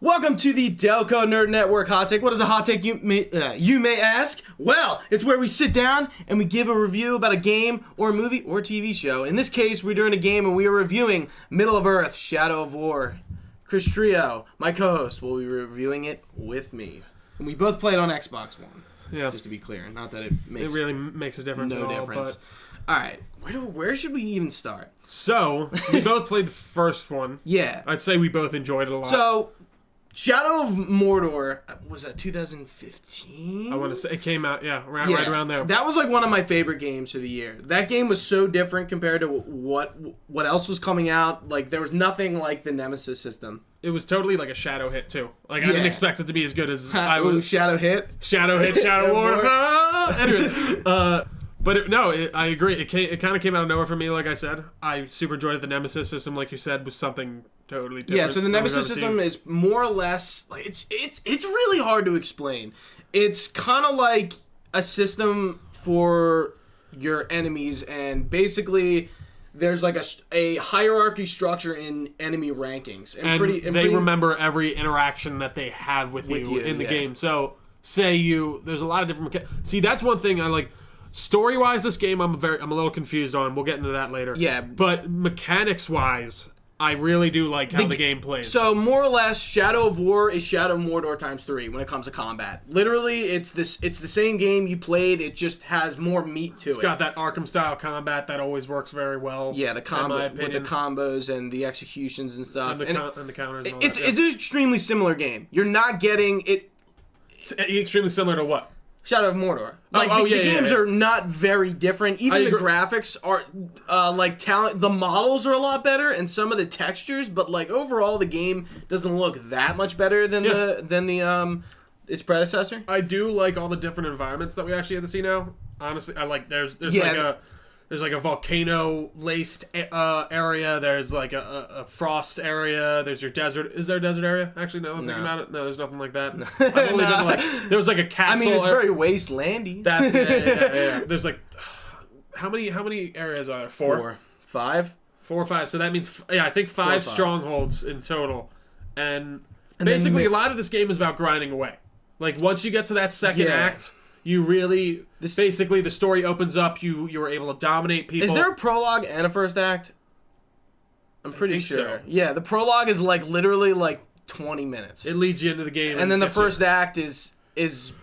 Welcome to the Delco Nerd Network Hot Take. What is a hot take, you may ask? Well, it's where we sit down and we give a review about a game or a movie or a TV show. In this case, we're doing a game and we are reviewing Middle of Earth, Shadow of War. Chris Trio, my co-host, will be reviewing it with me. And we both played on Xbox One. Yeah. Just to be clear. Not that it really makes a difference no at all. difference. But... All right. Where should we even start? So, we both played the first one. Yeah. I'd say we both enjoyed it a lot. So... Shadow of Mordor, was that 2015? I want to say it came out, right around there. That was like one of my favorite games of the year. That game was so different compared to what else was coming out. Like, there was nothing like the Nemesis system. It was totally like a shadow hit, too. Like, I didn't expect it to be as good as I was. Shadow hit? Shadow hit, Shadow War. Anyway, but I agree. It kind of came out of nowhere for me, like I said. I super enjoyed the Nemesis system, like you said, was something totally different. Yeah, so the Nemesis system is more or less like it's really hard to explain. It's kind of like a system for your enemies, and basically there's like a hierarchy structure in enemy rankings, and they remember every interaction that they have with you in the game. So there's a lot of different see, that's one thing I like. Story-wise, this game I'm a little confused on. We'll get into that later. Yeah, but mechanics-wise, I really do like how the game plays. So more or less, Shadow of War is Shadow of Mordor times 3 when it comes to combat. Literally, it's the same game you played. It just has more meat to it. It's got that Arkham-style combat that always works very well. Yeah, the combo with the combos and the executions and stuff, and the counters. And all it's an extremely similar game. You're not getting it. It's extremely similar to what? Shadow of Mordor. Like, the games are not very different. Even the graphics are, the models are a lot better, and some of the textures, but, like, overall, the game doesn't look that much better than its predecessor. I do like all the different environments that we actually have to see now. Honestly, I like, there's like a volcano-laced area. There's like a frost area. There's your desert. Is there a desert area? Actually, no. I'm thinking about it. No, there's nothing like that. I've only been there was like a castle. I mean, it's very wastelandy. That's yeah. There's like how many areas are there? 4, 5, 4 or 5. So that means I think 5 strongholds in total. And basically, a lot of this game is about grinding away. Like once you get to that second act. You really, basically, the story opens up. You were able to dominate people. Is there a prologue and a first act? I'm pretty sure. So. Yeah, the prologue is like literally like 20 minutes. It leads you into the game, and then the first act is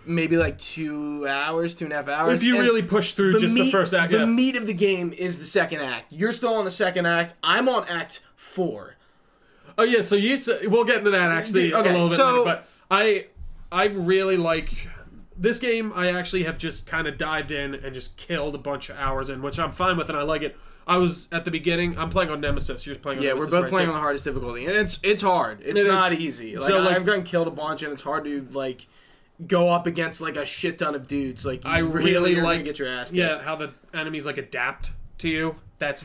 maybe like 2 hours, 2.5 hours. If you really push through the first act, the meat of the game is the second act. You're still on the second act. I'm on act 4. Oh yeah, so we'll get into that actually a little bit later. But I really like. This game, I actually have just kind of dived in and just killed a bunch of hours in, which I'm fine with, and I like it. I was, at the beginning, I'm playing on Nemesis. You're playing on Nemesis, we're both playing on the hardest difficulty, and it's hard. It's not easy. Like, so, I've gotten killed a bunch, and it's hard to, like, go up against, like, a shit ton of dudes. Like, I really like get your ass kicked. Yeah, how the enemies, like, adapt to you. It's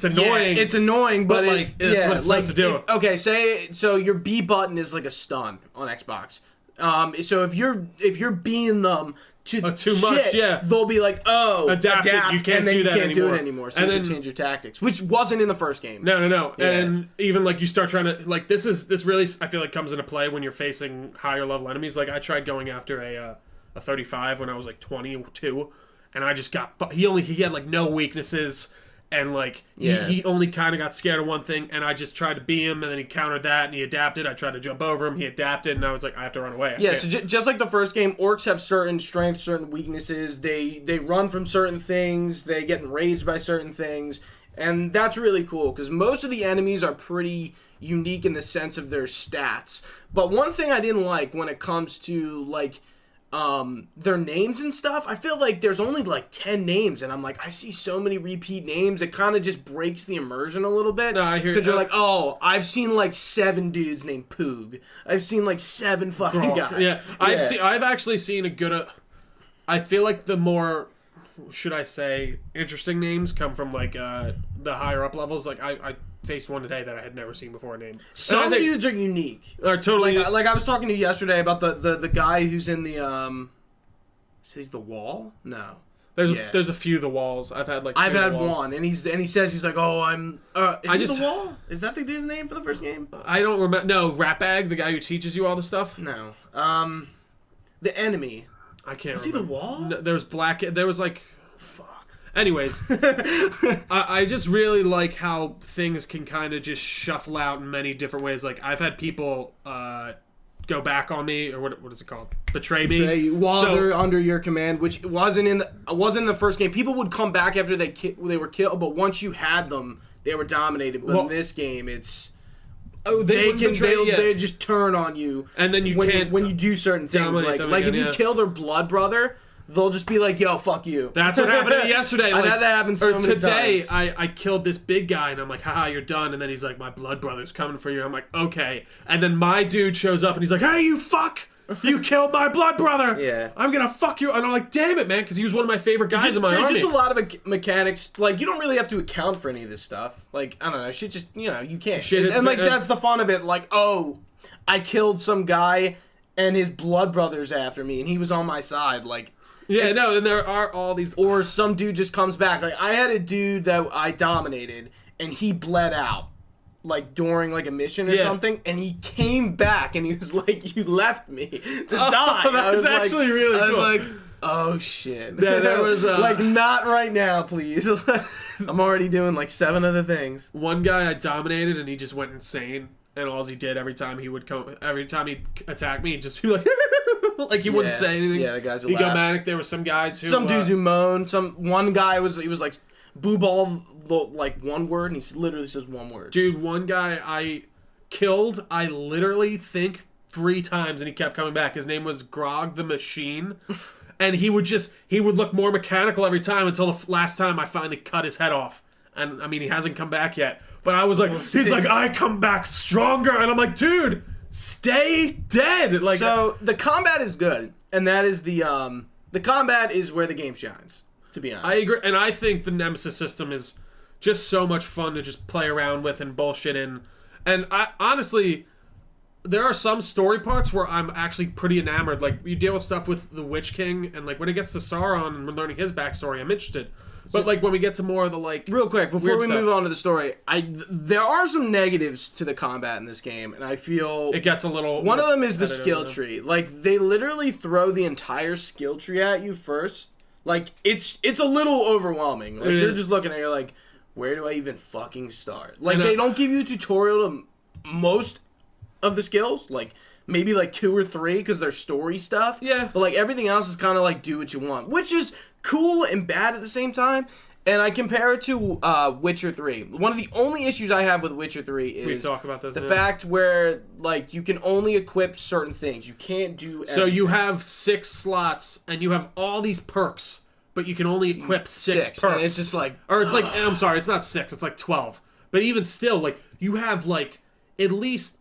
annoying. Yeah, it's annoying, but like, it's what it's supposed to do. So your B button is like a stun on Xbox. So if you're being them too much, they'll be like, adapt. You can't do that anymore. Do it anymore. So you can change your tactics, which wasn't in the first game. No. Yeah. And even like you start trying to like this really I feel like comes into play when you're facing higher level enemies. Like I tried going after a 35 when I was like 22, and I just got he had like no weaknesses. And, like, he only kind of got scared of one thing, and I just tried to beat him, and then he countered that, and he adapted. I tried to jump over him, he adapted, and I was like, I have to run away. So just like the first game, orcs have certain strengths, certain weaknesses. They run from certain things. They get enraged by certain things. And that's really cool, because most of the enemies are pretty unique in the sense of their stats. But one thing I didn't like when it comes to, like, their names and stuff, I feel like there's only like 10 names, and I'm like, I see so many repeat names. It kind of just breaks the immersion a little bit. No, I hear you. Because you're like, I've seen like 7 dudes named Poog. I've seen like 7 fucking guys. Yeah, I've actually seen a good. I feel like the more, should I say, interesting names come from like the higher up levels. Like faced one today that I had never seen before named. Some dudes are unique. Are totally like I was talking to you yesterday about the guy who's in the He's the wall? No. There's a few of the walls. I've had like two I've had walls. one, and he says he's like, oh, I'm. Is the wall? Is that the dude's name for the first game? I don't remember. No, Ratbag, the guy who teaches you all the stuff. No. The enemy. I can't. Was remember. He the wall? No, there was black. There was like. Fuck. Anyways, I just really like how things can kind of just shuffle out in many different ways. Like I've had people go back on me, or what is it called? Betray me while they're under your command, which wasn't in the first game. People would come back after they were killed, but once you had them, they were dominated. But in this game, it's they just turn on you, and then when you do certain things. Like if you kill their blood brother, they'll just be like, yo, fuck you. That's what happened to me yesterday. I've had that happen so many today, times. I killed this big guy, and I'm like, haha, you're done. And then he's like, my blood brother's coming for you. I'm like, okay. And then my dude shows up, and he's like, hey, you fuck! You killed my blood brother! Yeah. I'm gonna fuck you. And I'm like, damn it, man, because he was one of my favorite guys in my army. There's just a lot of mechanics. Like, you don't really have to account for any of this stuff. Like, I don't know. Shit just, you can't. And that's the fun of it. Like, oh, I killed some guy, and his blood brother's after me, and he was on my side. Like... Yeah, no, and there are all these... Or some dude just comes back. Like, I had a dude that I dominated, and he bled out, like, during, like, a mission or something, and he came back, and he was like, you left me to die. That's actually really cool. I was like, oh, shit. Yeah, there was... like, not right now, please. I'm already doing, like, 7 other things. One guy I dominated, and he just went insane, and all he did every time he'd attack me, he'd just be like... like he wouldn't say anything. Yeah, the guys would He'd go laugh. manic. There were some guys who... Some dudes who moan. One guy was like, boo-ball, like, one word, and he literally says one word. Dude, one guy I killed, I literally think 3 times, and he kept coming back. His name was Grog the Machine. And he would look more mechanical every time until the last time I finally cut his head off. And, I mean, he hasn't come back yet. But I was like, he's like, I come back stronger. And I'm like, dude... Stay dead. Like, so the combat is good, and that is the combat is where the game shines. To be honest, I agree, and I think the Nemesis system is just so much fun to just play around with and bullshit in. And I honestly, there are some story parts where I'm actually pretty enamored. Like you deal with stuff with the Witch King, and like when it gets to Sauron and we're learning his backstory, I'm interested. But like when we get to more of the like real quick before we move on to the story, there are some negatives to the combat in this game, and I feel it gets a little. One of them is the skill tree. Like they literally throw the entire skill tree at you first. Like it's a little overwhelming. Like you're just looking at it, you're like, where do I even fucking start? Like they don't give you a tutorial to most of the skills. Like maybe like 2 or 3 because they're story stuff. Yeah. But like everything else is kind of like do what you want, which is cool and bad at the same time. And I compare it to Witcher 3. One of the only issues I have with Witcher 3 is the fact where like you can only equip certain things. You can't do everything. So you have 6 slots and you have all these perks, but you can only equip 6 perks. And it's just like... Or it's like, I'm sorry, it's not 6, it's like 12. But even still, like, you have like at least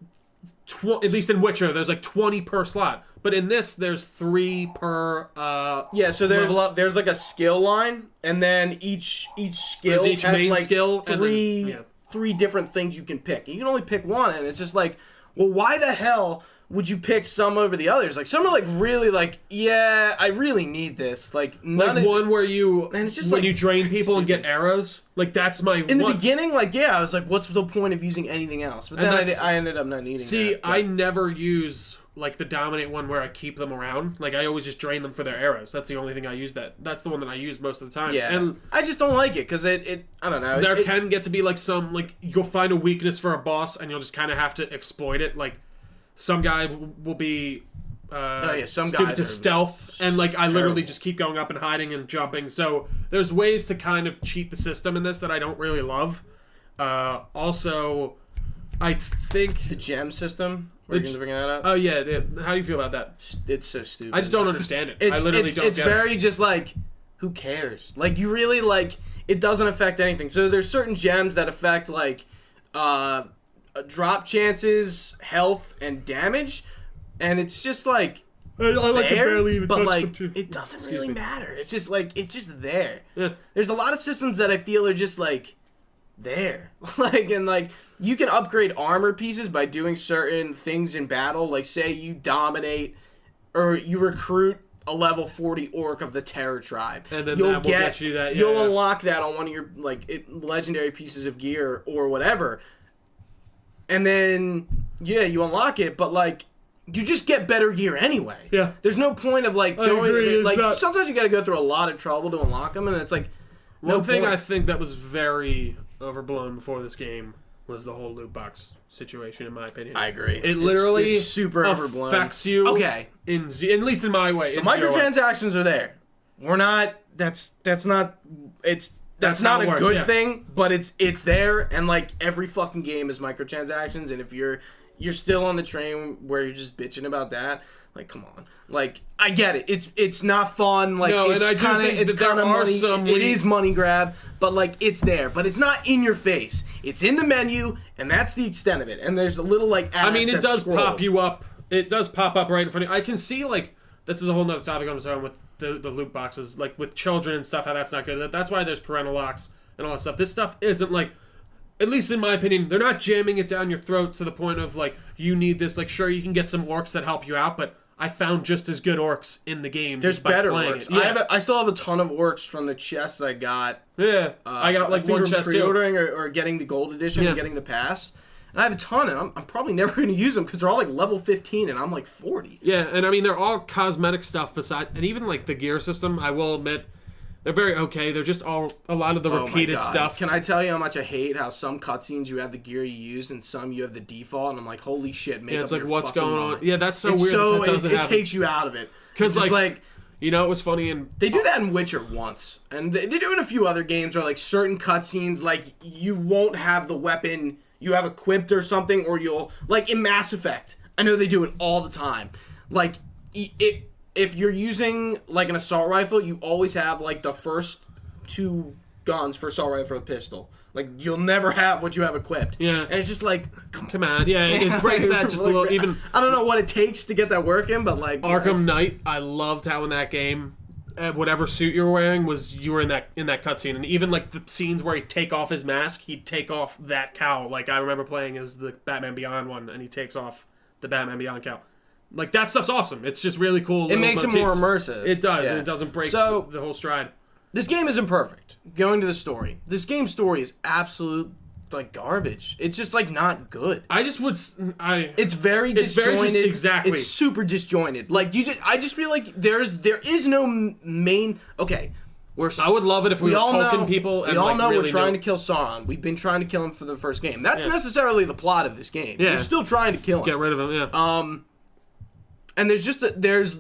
in Witcher, there's like 20 per slot. But in this, there's 3 per so there's like a skill line, and then each skill each has main like skill, 3 different things you can pick. You can only pick one, and it's just like, well, why the hell would you pick some over the others? Like some are like really like, yeah, I really need this. Like one where you and it's just when like, you drain people and get arrows. Like that's my in the beginning. Like I was like, what's the point of using anything else? But then I ended up not needing. See, I never use like the dominate one where I keep them around. Like I always just drain them for their arrows. That's the only thing I use. That's the one that I use most of the time. Yeah, and I just don't like it because it I don't know. There can get to be like some like you'll find a weakness for a boss and you'll just kind of have to exploit it. Like some guy will be stupid to stealth, and like I literally just keep going up and hiding and jumping. So there's ways to kind of cheat the system in this that I don't really love. Also, I think the gem system. We're going to bring that up. Oh yeah, how do you feel about that? It's so stupid. I just don't understand it. I literally don't get it. It's very just like, who cares? Like you really like it doesn't affect anything. So there's certain gems that affect like drop chances, health, and damage, and it's just like I like there, barely even but touch like them too. it doesn't really matter. It's just like it's just there. Yeah. There's a lot of systems that I feel are just like there. And you can upgrade armor pieces by doing certain things in battle. Like, say you dominate or you recruit a level 40 orc of the Terror Tribe. And then that will get you that. You'll unlock that on one of your legendary pieces of gear or whatever. And then, you unlock it, but you just get better gear anyway. Yeah. There's no point of going, sometimes you got to go through a lot of trouble to unlock them, and it's one thing I think that was very overblown before this game was the whole loot box situation, in my opinion. I agree. It literally it's super overblown. Affects you. Okay. At least in my way. The microtransactions are there. We're not. That's not. That's not a good thing, but it's there, and every fucking game is microtransactions, and if you're still on the train where you're just bitching about that, come on. I get it. It's not fun. It's kind of money. It is money grab, but it's there. But it's not in your face. It's in the menu, and that's the extent of it. And there's a little ads it does pop you up. It does pop up right in front of you. I can see this is a whole nother topic I'm talking with the loot boxes, with children and stuff. How that's not good. That's why there's parental locks and all that stuff. This stuff isn't at least in my opinion, they're not jamming it down your throat to the point of you need this. Sure, you can get some orcs that help you out, but I found just as good orcs in the game. There's just by better playing orcs. It. Yeah. I still have a ton of orcs from the chests I got. Yeah, I got one chest pre-ordering or getting the gold edition and getting the pass. And I have a ton, and I'm probably never going to use them because they're all level 15, and I'm 40. Yeah, and they're all cosmetic stuff and even the gear system, I will admit, they're very okay. They're just all a lot of the repeated stuff. Can I tell you how much I hate how some cutscenes you have the gear you use and some you have the default, and I'm holy shit, make it's up your what's going mind. on? Yeah, that's so it's weird. So it takes you out of it. Because it was funny and they do that in Witcher once, and they do in a few other games where certain cutscenes you won't have the weapon you have equipped or something, or you'll in Mass Effect. I know they do it all the time. If you're using an assault rifle, you always have the first 2 guns for assault rifle or pistol. You'll never have what you have equipped. Yeah. And it's just come on. Yeah, it breaks that just a little. Even I don't know what it takes to get that working, but Arkham Knight, I loved how in that game, whatever suit you were wearing you were in that cutscene, and even the scenes where he'd take off his mask, he'd take off that cowl. I remember playing as the Batman Beyond one, and he takes off the Batman Beyond cowl. That stuff's awesome. It's just really cool. It makes it more immersive. It does, and it doesn't break the whole stride. This game isn't perfect. Going to the story. This game's story is absolute garbage. It's just not good. It's very disjointed. Exactly. It's super disjointed. I just feel there is no main. Okay. I would love it if we were Tolkien people. We all know we're trying to kill Sauron. We've been trying to kill him for the first game. That's necessarily the plot of this game. Yeah. You're still trying to kill him. Get rid of him. Yeah. And there's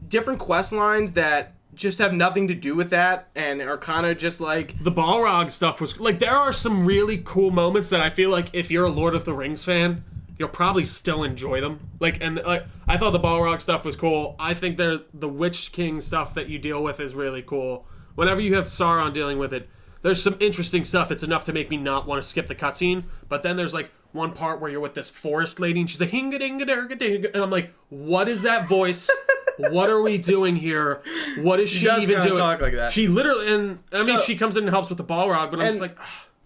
different quest lines that just have nothing to do with that and are kind of just the Balrog stuff was there are some really cool moments that I feel if you're a Lord of the Rings fan, you'll probably still enjoy them. I thought the Balrog stuff was cool. I think the Witch King stuff that you deal with is really cool. Whenever you have Sauron dealing with it, there's some interesting stuff. It's enough to make me not want to skip the cutscene. But then there's one part where you're with this forest lady and she's like hinga-dinga-dinga-dinga, and I'm what is that voice? What are we doing here? What is she even doing? Talk like that. She literally, and she comes in and helps with the Balrog, but I'm just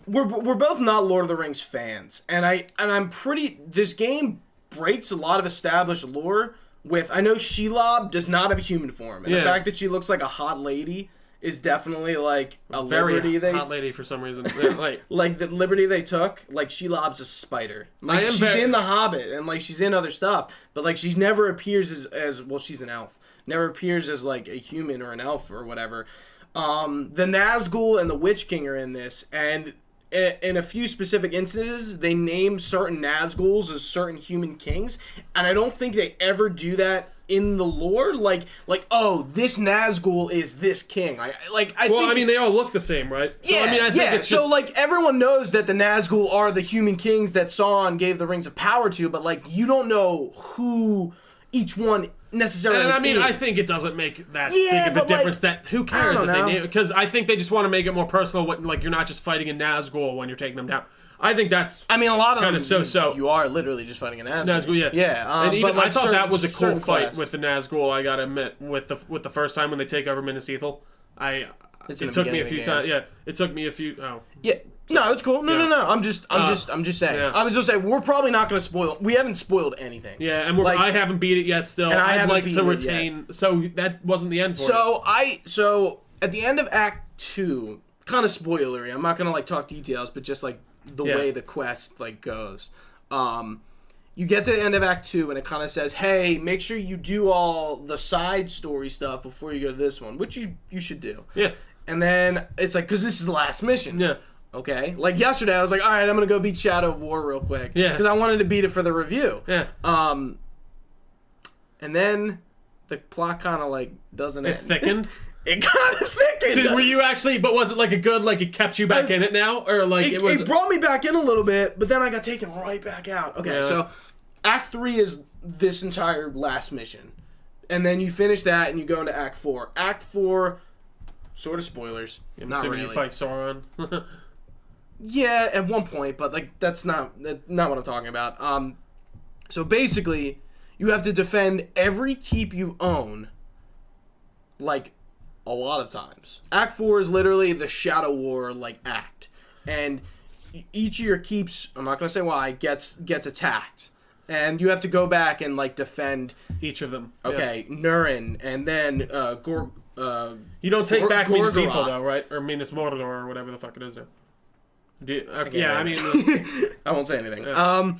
we're both not Lord of the Rings fans, and I'm pretty. This game breaks a lot of established lore. I know Shelob does not have a human form, and the fact that she looks like a hot lady is definitely a very liberty hot lady for some reason. The liberty they took. Shelob's a spider. She's in The Hobbit and she's in other stuff, but she never appears as well. She's an elf. Never appears as a human or an elf or whatever. The Nazgul and the Witch King are in this, and in a few specific instances, they name certain Nazguls as certain human kings, and I don't think they ever do that in the lore. Oh, this Nazgul is this king. I think they all look the same, right? So, yeah, I think it's just... So, everyone knows that the Nazgul are the human kings that Sauron gave the Rings of Power to, but, you don't know who each one necessarily is. I think it doesn't make that big of a difference. That who cares if they name it? Because I think they just want to make it more personal. You're not just fighting a Nazgul when you're taking them down. I think that's. A lot of them. So. You are literally just fighting a Nazgul. Nazgul, yeah. Yeah. And even I thought that was a cool fight with the Nazgul. I gotta admit, with the first time when they take over Minas Ithil, it took me a few times. Yeah, it took me a few. Oh. Yeah. No, it's cool. Yeah. No. I'm just saying. Yeah. I was just saying we're probably not going to spoil. We haven't spoiled anything. Yeah, and I haven't beat it yet. Still, and I I'd haven't like to beaten it retain. So that wasn't the end for it. So at the end of Act 2, kind of spoilery. I'm not going to like talk details, but just like the way the quest like goes. You get to the end of Act 2, and it kind of says, "Hey, make sure you do all the side story stuff before you go to this one," which you should do. Yeah. And then it's like, because this is the last mission. Yeah. Okay? Like yesterday, I was like, all right, I'm going to go beat Shadow of War real quick. Yeah. Because I wanted to beat it for the review. Yeah. And then the plot kind of like doesn't end. It thickened? It kind of thickened. Were you actually, but was it like a good, like it kept you back in it now? Or like it was. It brought me back in a little bit, but then I got taken right back out. Okay, so Act 3 is this entire last mission. And then you finish that and you go into Act 4. Act 4, sort of spoilers. I'm not assuming really. you fight Sauron. Yeah, at one point, but like that's not what I'm talking about. So basically, you have to defend every keep you own, like a lot of times. Act 4 is literally the Shadow War like act, and each of your keeps, I'm not gonna say why, gets attacked, and you have to go back and like defend each of them. Okay, Nurin, and then you don't take back Minas Gorgoroth. Ithil though, right? Or Minas Morgul or whatever the fuck it is now. I mean, I won't say anything. Yeah.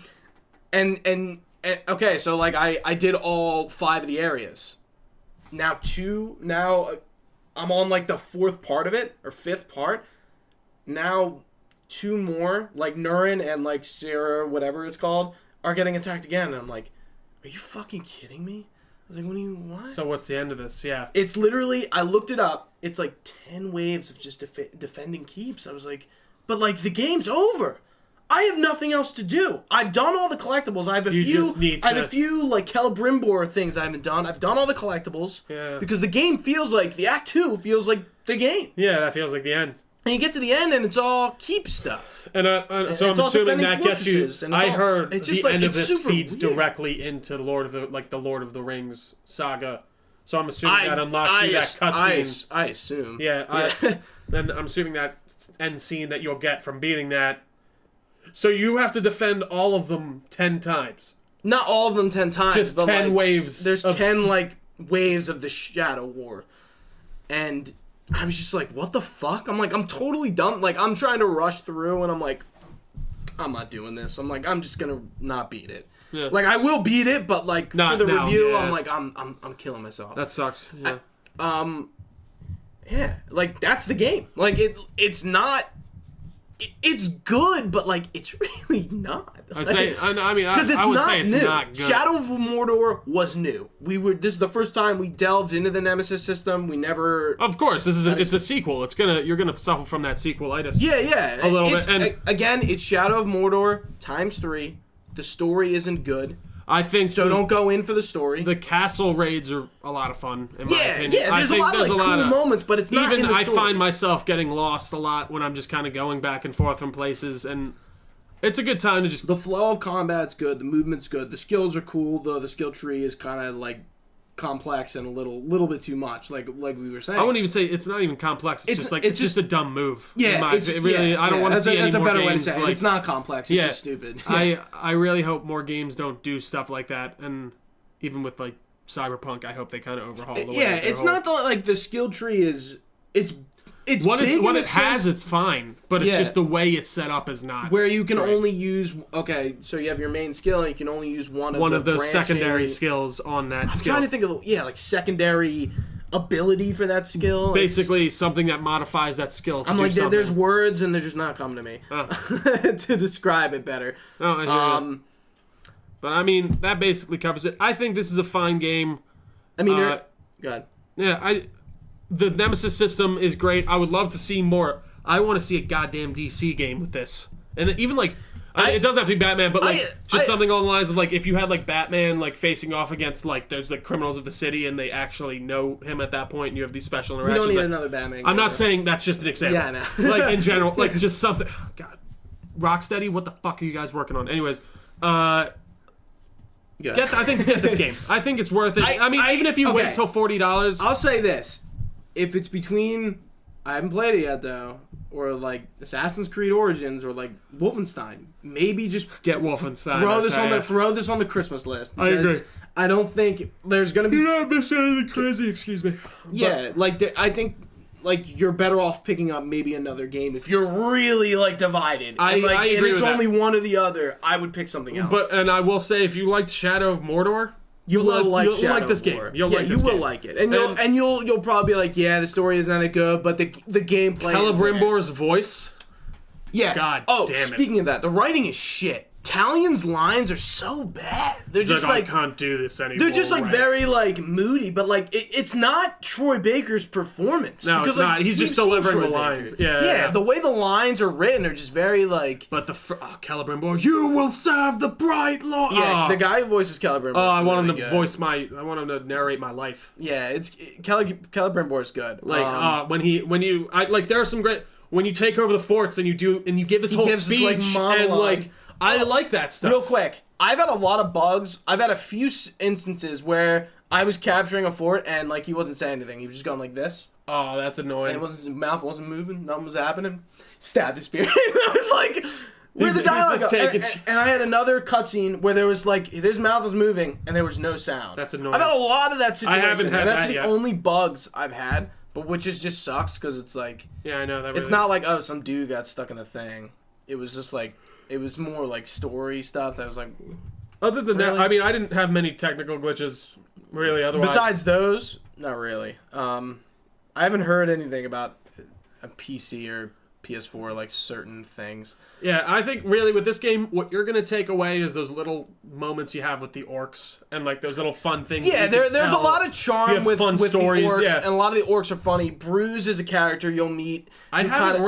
And okay, so like I did all 5 of the areas. Now I'm on like the 4th part of it or 5th part. Now 2 more, like Nurin and like Sarah, whatever it's called, are getting attacked again. And I'm like, are you fucking kidding me? I was like, what? So what's the end of this? Yeah. It's literally, I looked it up. It's like 10 waves of just defending keeps. I was like, but like the game's over. I have nothing else to do. I've done all the collectibles. I have a few like Celebrimbor things I haven't done. I've done all the collectibles. Yeah. Because the game feels like, the Act 2 feels like the game. Yeah, that feels like the end. And you get to the end and it's all keep stuff. And so I'm assuming that gets you. I heard it's the just like, end of this feeds weird. directly into the Lord of the Rings saga. So I'm assuming that unlocks you that cutscene. I assume. Yeah. Then I'm assuming that end scene that you'll get from beating that. So you have to defend all of them 10 times. Not all of them 10 times. Just 10 like, waves. There's 10 like waves of the Shadow War, and I was just like, what the fuck? I'm like, I'm totally done. Like, I'm trying to rush through, and I'm like, I'm not doing this. I'm like, I'm just gonna not beat it. Yeah. Like, I will beat it, but like not for the now, review, yeah. I'm like, I'm killing myself. That sucks. Yeah. Yeah, like that's the game. Like it's not. It's good, but like it's really not. I'd say. I mean, I would say it's new. not good. Shadow of Mordor was new. This is the first time we delved into the Nemesis system. We never. Of course, it's a sequel. You're gonna suffer from that sequelitis. Yeah. A little bit. And again, it's Shadow of Mordor ×3. The story isn't good. I think so. Don't go in for the story. The castle raids are a lot of fun. In my opinion. Yeah. There's a lot of cool moments, but it's not in the story. I find myself getting lost a lot when I'm just kind of going back and forth from places, and it's a good time to just. The flow of combat's good. The movement's good. The skills are cool, though. The skill tree is kind of like complex and a little bit too much, like we were saying. I wouldn't even say it's not even complex. It's just a dumb move. Yeah, I don't want to see any more games. That's a better way to say it. It's not complex. It's just stupid. I really hope more games don't do stuff like that, and even with like Cyberpunk, I hope they kind of overhaul the way. Yeah, it's not like the skill tree is. It's what big it has, it's fine, but it's just the way it's set up is not. Where you can only use so you have your main skill, and you can only use one of the secondary skills on that skill. I'm trying to think of like secondary ability for that skill. Basically, something that modifies that skill. I'm like, there's words, and they're just not coming to me to describe it better. Oh, I hear you. But I mean, that basically covers it. I think this is a fine game. I mean, go ahead. Yeah, the Nemesis system is great. I would love to see more. I want to see a goddamn DC game with this. And even like, it doesn't have to be Batman, but like something along the lines of like if you had like Batman like facing off against like there's like criminals of the city and they actually know him at that point and you have these special interactions. We don't need another Batman game. I'm not saying that's just an example. Yeah, I know. Like in general, like just something. Oh, God, Rocksteady, what the fuck are you guys working on? Anyways, I think get this game. I think it's worth it. I mean, even if you wait till $40, I'll say this. If it's between, I haven't played it yet though. or like Assassin's Creed Origins or like Wolfenstein. Maybe just Get Wolfenstein. throw this on the Christmas list. I agree. I don't think there's gonna be. You're not missing anything crazy. Excuse me. Yeah, I think like you're better off picking up maybe another game if you're really like divided. I and agree it's with only one or the other. I would pick something else. And I will say, if you liked Shadow of Mordor, you'll like this game. You'll like it, and you'll probably be like, yeah, the story isn't that good, but the gameplay. Celebrimbor's voice. Yeah. God damn it. Speaking of that, the writing is shit. Talion's lines are so bad. They're just I can't do this anymore. They're just like very like moody, but like it's not Troy Baker's performance. No, because, it's not. He's just delivering the lines. Yeah. The way the lines are written are just very like. But Celebrimbor, you will serve the bright Lord. Yeah, the guy who voices Celebrimbor. I want him to I want him to narrate my life. Yeah, Celebrimbor is good. Like there are some great when you take over the forts and you give this whole speech and like. I like that stuff. Real quick, I've had a lot of bugs. I've had a few instances where I was capturing a fort and like he wasn't saying anything. He was just going like this. Oh, that's annoying. And his mouth wasn't moving. Nothing was happening. Stab the spear. I was like, where's the dialogue? And I had another cutscene where there was like his mouth was moving and there was no sound. That's annoying. I've had a lot of that situation. I haven't had that's that the only bugs I've had, but which just sucks because it's like. Yeah, I know that. It's not like some dude got stuck in a thing. It was just like. It was more like story stuff that was like. Other than that, I mean, I didn't have many technical glitches, really. Otherwise, besides those, not really. I haven't heard anything about a PC or PS4 like certain things. Yeah, I think really with this game, what you're gonna take away is those little moments you have with the orcs and like those little fun things. Yeah, there's a lot of charm with fun stories. The orcs, yeah. And a lot of the orcs are funny. Bruise is a character you'll meet. I haven't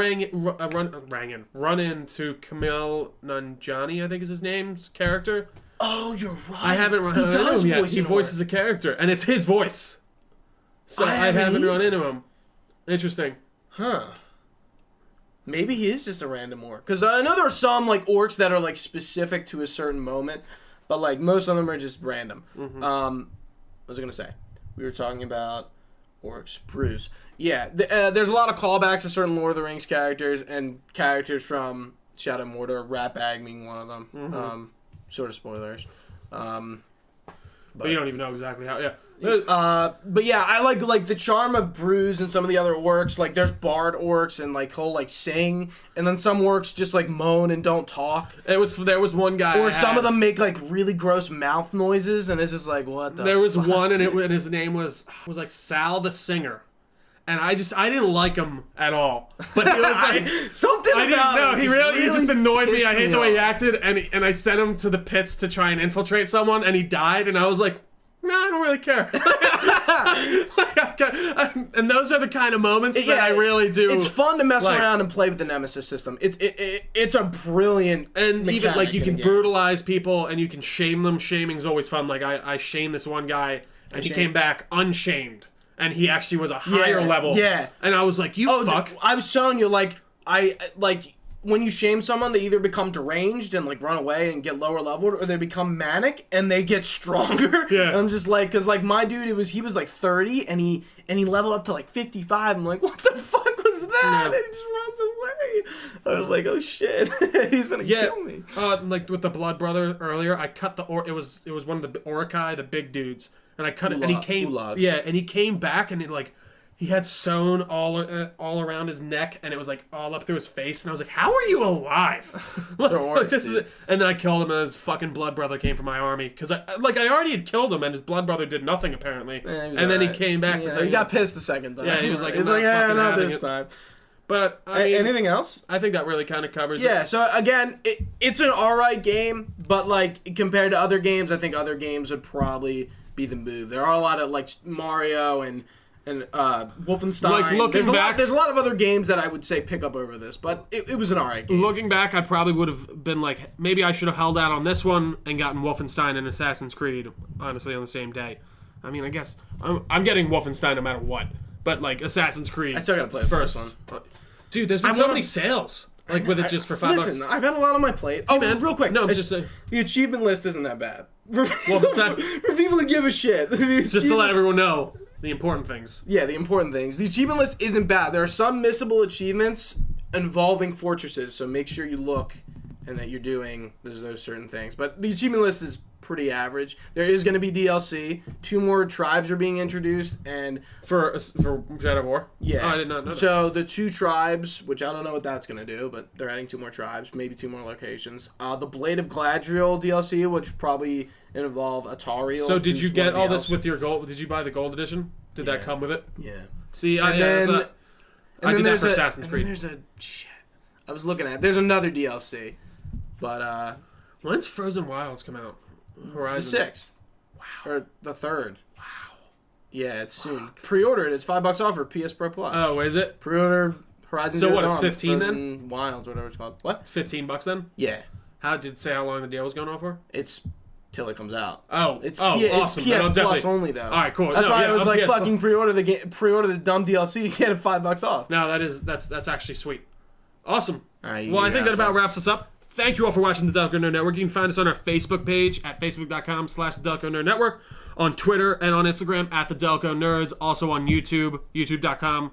run into Camille Nanjiani, I think is his name's character. Oh, you're right. I haven't run into him yet. He voices a character, and it's his voice. So I haven't run into him. Interesting. Huh. Maybe he is just a random orc. Because I know there are some like orcs that are like specific to a certain moment, but like most of them are just random. Mm-hmm. What was I gonna say? We were talking about orcs. Bruce. Yeah, there's a lot of callbacks to certain Lord of the Rings characters and characters from Shadow of Mordor. Ratbag being one of them. Mm-hmm. Sort of spoilers. But you don't even know exactly how. Yeah. But yeah, I like the charm of Bruise and some of the other orcs. Like there's bard orcs and like he'll like sing, and then some orcs just like moan and don't talk. There was one guy, or some of them make like really gross mouth noises, and it's just like what the. There was one, and his name was like Sal the Singer. And I didn't like him at all. But he was like something about him. He just annoyed me. I hate the way he acted, and I sent him to the pits to try and infiltrate someone, and he died, and I was like, nah, I don't really care. And those are the kind of moments that I really do. It's fun to mess around and play with the Nemesis system. It's a brilliant and even like you can brutalize people and you can shame them. Shaming's always fun. Like I shamed this one guy, and he came back unshamed. And he actually was a higher level. Yeah. And I was like, fuck. I was showing you, like, when you shame someone, they either become deranged and, like, run away and get lower leveled, or they become manic and they get stronger. Yeah. And I'm just like, because, like, my dude, he was, like, 30, and he leveled up to, like, 55. I'm like, what the fuck was that? Yeah. And he just runs away. I was like, oh, shit. He's gonna kill me. Like, with the Blood Brother earlier, I cut it was one of the Orokai, the big dudes. And I cut it, and he came. Yeah, and he came back, and he had sewn all around his neck, and it was like all up through his face. And I was like, "How are you alive?" And then I killed him, and his fucking blood brother came from my army because I already had killed him, and his blood brother did nothing apparently. And then he came back. Yeah, he got pissed the second time. Yeah, he was like, "Yeah, not this time." But I mean, anything else? I think that really kind of covers it. Yeah. So again, it's an alright game, but like compared to other games, I think other games would probably be the move. There are a lot of like Mario and Wolfenstein. Like looking back, there's a lot of other games that I would say pick up over this, but it was an alright game. Looking back, I probably would have been like, maybe I should have held out on this one and gotten Wolfenstein and Assassin's Creed, honestly, on the same day. I mean, I guess I'm getting Wolfenstein no matter what, but like Assassin's Creed. I still gotta play the first one. Dude, there's been so many sales. Like with it just for $5. Listen, I've had a lot on my plate. Oh man, real quick. No, it's just the achievement list isn't that bad. For people to give a shit. Just to let everyone know the important things. Yeah, the important things. The achievement list isn't bad. There are some missable achievements involving fortresses, so make sure you look and that you're doing those certain things. But the achievement list is pretty average. There is going to be DLC. 2 more tribes are being introduced, and for Shadow of War. yeah, I did not know that. So the 2 tribes, which I don't know what that's going to do, but they're adding 2 more tribes, maybe 2 more locations. The Blade of Gladriel DLC, which probably involve Atariel. So did you get all this else. with your gold? Did you buy the gold edition? Did that come with it? Yeah. See, And I then did that for there's Assassin's Creed. There's I was looking at. There's another DLC, but When's Frozen Wilds come out? Horizon. the 6th. Wow. Or the 3rd. Wow. Yeah, it's soon. Pre-order it. It's $5 off for PS Pro Plus. Oh, is it? Pre-order Horizon. So Zero what, it's Dawn, 15 then? Frozen Wilds, whatever it's called. What? It's $15 then. Yeah. How did it say how long the deal was going on for? It's till it comes out. Oh, It's awesome. It's Then PS I'll Plus definitely- only though. All right, cool. That's No, why yeah, I was I'm like, PS fucking pre-order the game, pre-order the dumb DLC. You get it $5 off. No, that's actually sweet. Awesome. All right, Well, I think that about wraps us up. Thank you all for watching the Delco Nerd Network. You can find us on our Facebook page at facebook.com/Delco Nerd Network, on Twitter and on Instagram at the Delco Nerds, also on YouTube, youtube.com/Delco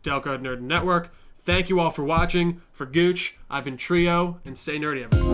Nerd Network. Thank you all for watching. For Gooch, I've been Trio, and stay nerdy, everyone.